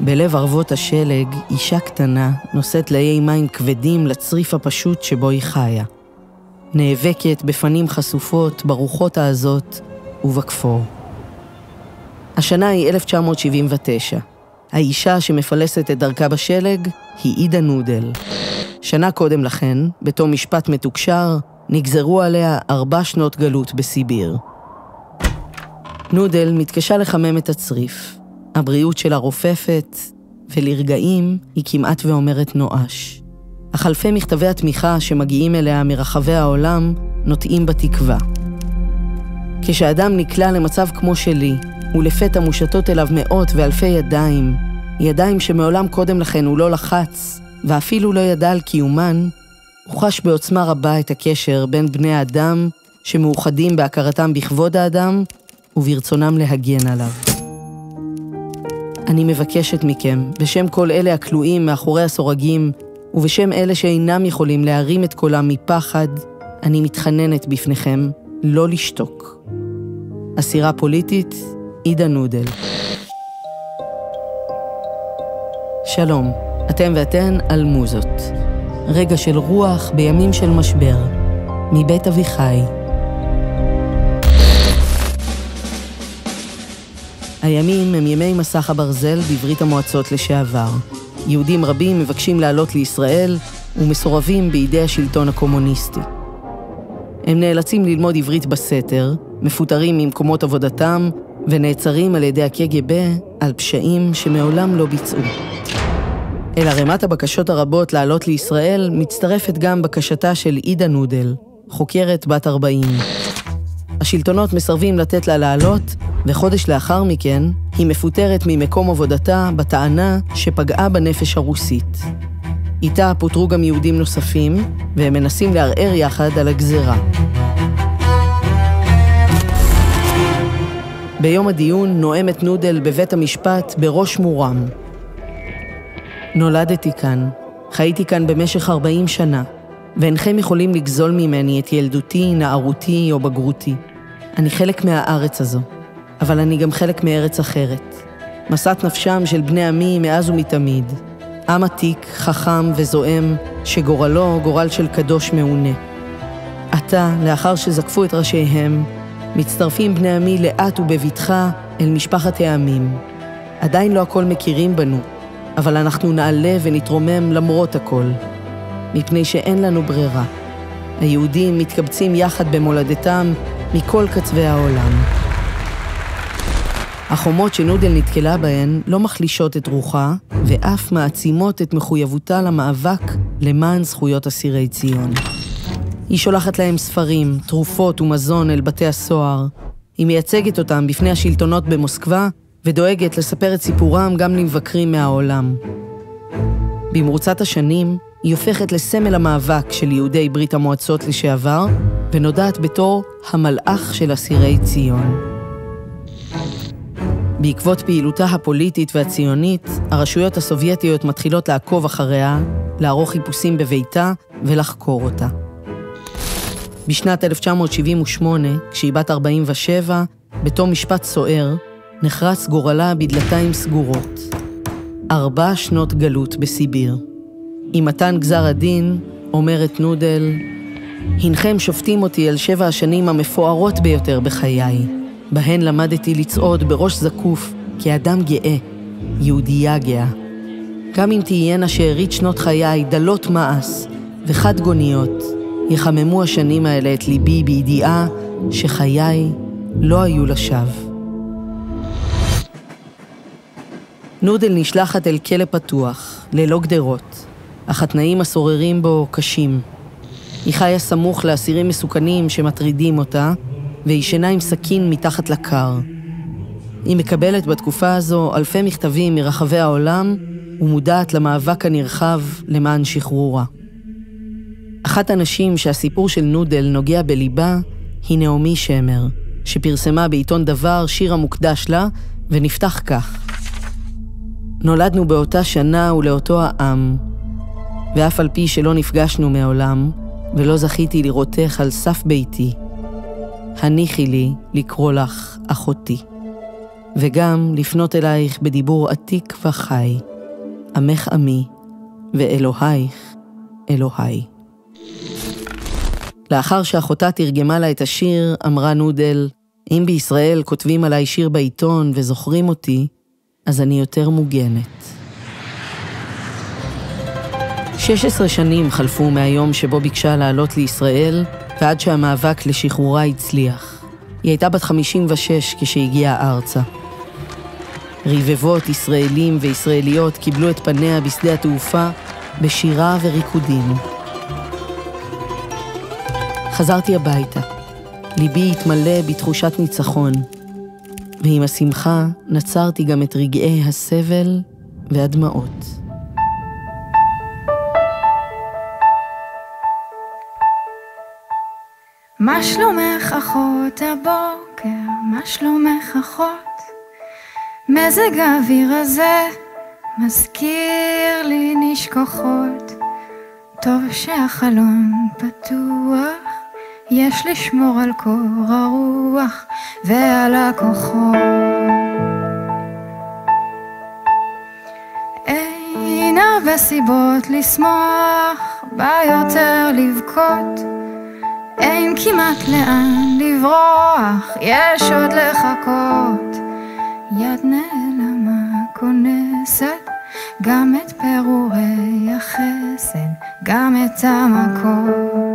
בלב ערבות השלג, אישה קטנה נושאת לאי מים כבדים לצריף הפשוט שבו היא חיה. נאבקת בפנים חשופות, ברוחות העזות ובכפור. השנה היא 1979. האישה שמפלסת את דרכה בשלג היא אידה נודל. שנה קודם לכן, בתום משפט מתוקשר, נגזרו עליה 4 שנות גלות בסיביר. נודל מתקשה לחמם את הצריף. הבריאות שלה רופפת, ולרגעים היא כמעט ואומרת נואש. אך אלפי מכתבי התמיכה שמגיעים אליה מרחבי העולם נוטעים בתקווה. כשאדם נקלע למצב כמו שלי, ולפתע מושטות אליו מאות ואלפי ידיים, ידיים שמעולם קודם לכן הוא לא לחץ, ואפילו לא ידע על קיומן, הוא חש בעוצמה רבה את הקשר בין בני האדם שמאוחדים בהכרתם בכבוד האדם וברצונם להגן עליו. אני מבקשת מכם, בשם כל אלה הכלואים מאחורי הסורגים, ובשם אלה שאינם יכולים להרים את קולם מפחד, אני מתחננת בפניכם לא לשתוק. אסירה פוליטית, אידה נודל. שלום, אתם ואתן על מוזות. רגע של רוח בימים של משבר. מבית אביחי. הימים הם ימי מסך הברזל בברית המועצות לשעבר. יהודים רבים מבקשים לעלות לישראל ומסורבים בידי השלטון הקומוניסטי. הם נאלצים ללמוד עברית בסתר, מפוטרים ממקומות עבודתם ונעצרים על ידי הקג"ב על פשעים שמעולם לא ביצעו. אל ערימת הבקשות הרבות לעלות לישראל מצטרפת גם בקשתה של אידה נודל, חוקרת בת 40. השלטונות מסרבים לתת לה לעלות, וחודש לאחר מכן היא מפוטרת ממקום עבודתה בטענה שפגעה בנפש הרוסית. איתה פוטרו גם יהודים נוספים, והם מנסים לערער יחד על הגזרה. ביום הדיון נואמת נודל בבית המשפט בראש מורם. נולדתי כאן, חייתי כאן במשך 40 שנה, ואינכם יכולים לגזול ממני את ילדותי, נערותי או בגרותי. אני חלק מהארץ הזו, אבל אני גם חלק מארץ אחרת. משאת נפשם של בני עמי מאז ומתמיד. עם עתיק, חכם וזועם, שגורלו גורל של קדוש מעונה. עתה, לאחר שזקפו את ראשיהם, מצטרפים בני עמי לאט ובבטחה אל משפחת העמים. עדיין לא הכל מכירים בנו, אבל אנחנו נעלה ונתרומם למרות הכל, מפני שאין לנו ברירה. היהודים מתקבצים יחד במולדתם מכל קצווי העולם. החומות שנודל נתקלה בהן לא מחלישות את רוחה, ואף מעצימות את מחויבותה למאבק למען זכויות אסירי ציון. היא שולחת להם ספרים, תרופות ומזון אל בתי הסוהר. היא מייצגת אותם בפני השלטונות במוסקבה, ודואגת לספר את סיפורם גם למבקרים מהעולם. במרוצת השנים, היא הופכת לסמל המאבק של יהודי ברית המועצות לשעבר, ונודעת בתור המלאך של אסירי ציון. בעקבות פעילותה הפוליטית והציונית, הרשויות הסובייטיות מתחילות לעקוב אחריה, לערוך חיפושים בביתה ולחקור אותה. בשנת 1978, כשהיא בת 47, בתום משפט סוער, נחרץ גורלה בדלתיים סגורות. 4 שנות גלות בסיביר. עם מתן גזר הדין, אומרת נודל, הנכם שופטים אותי על 7 השנים המפוארות ביותר בחיי, בהן למדתי לצעוד בראש זקוף כאדם גאה, יהודייה גאה. גם אם תהיינה שארית שנות חיי דלות מעש וחד גוניות, יחממו השנים האלה את ליבי בידיעה שחיי לא היו לשווא. נודל נשלחת אל כלא פתוח, ללא גדרות, אך התנאים הסוררים בו קשים. היא חיה סמוך לאסירים מסוכנים שמטרידים אותה, והיא שינה עם סכין מתחת לקר. היא מקבלת בתקופה הזו אלפי מכתבים מרחבי העולם, ומודעת למאבק הנרחב למען שחרורה. אחת הנשים שהסיפור של נודל נוגע בליבה, היא נעמי שמר, שפרסמה בעיתון דבר שיר המוקדש לה, ונפתח כך: נולדנו באותה שנה ולאותו העם, ואף על פי שלא נפגשנו מעולם, ולא זכיתי לראותך על סף ביתי, הניחי לי לקרוא לך אחותי. וגם לפנות אלייך בדיבור עתיק וחי, עמך עמי, ואלוהיך, אלוהי. לאחר שאחותה תרגמה לה את השיר, אמרה נודל, אם בישראל כותבים עליי שיר בעיתון וזוכרים אותי, אז אני יותר מוגנת. 16 שנים חלפו מהיום שבו ביקשה לעלות לישראל, ועד שהמאבק לשחרורה הצליח. היא הייתה בת 56 כשהגיעה ארצה. רבבות ישראלים וישראליות קיבלו את פניה בשדה התעופה בשירה וריקודים. חזרתי הביתה. ליבי התמלא בתחושת ניצחון, ועם השמחה נצרתי גם את רגעי הסבל והדמעות. מה שלומך אחות הבוקר? מה שלומך אחות? מזג האוויר הזה מזכיר לי נשכחות. טוב שהחלון פתוח, יש לשמור על קור הרוח ועל הכוחות. אין הרבה סיבות לשמוח, בא יותר לבכות. אין כמעט לאן לברוח, יש עוד לחכות. יד נעלמה כונסת גם את פירורי החסד, גם את המקור.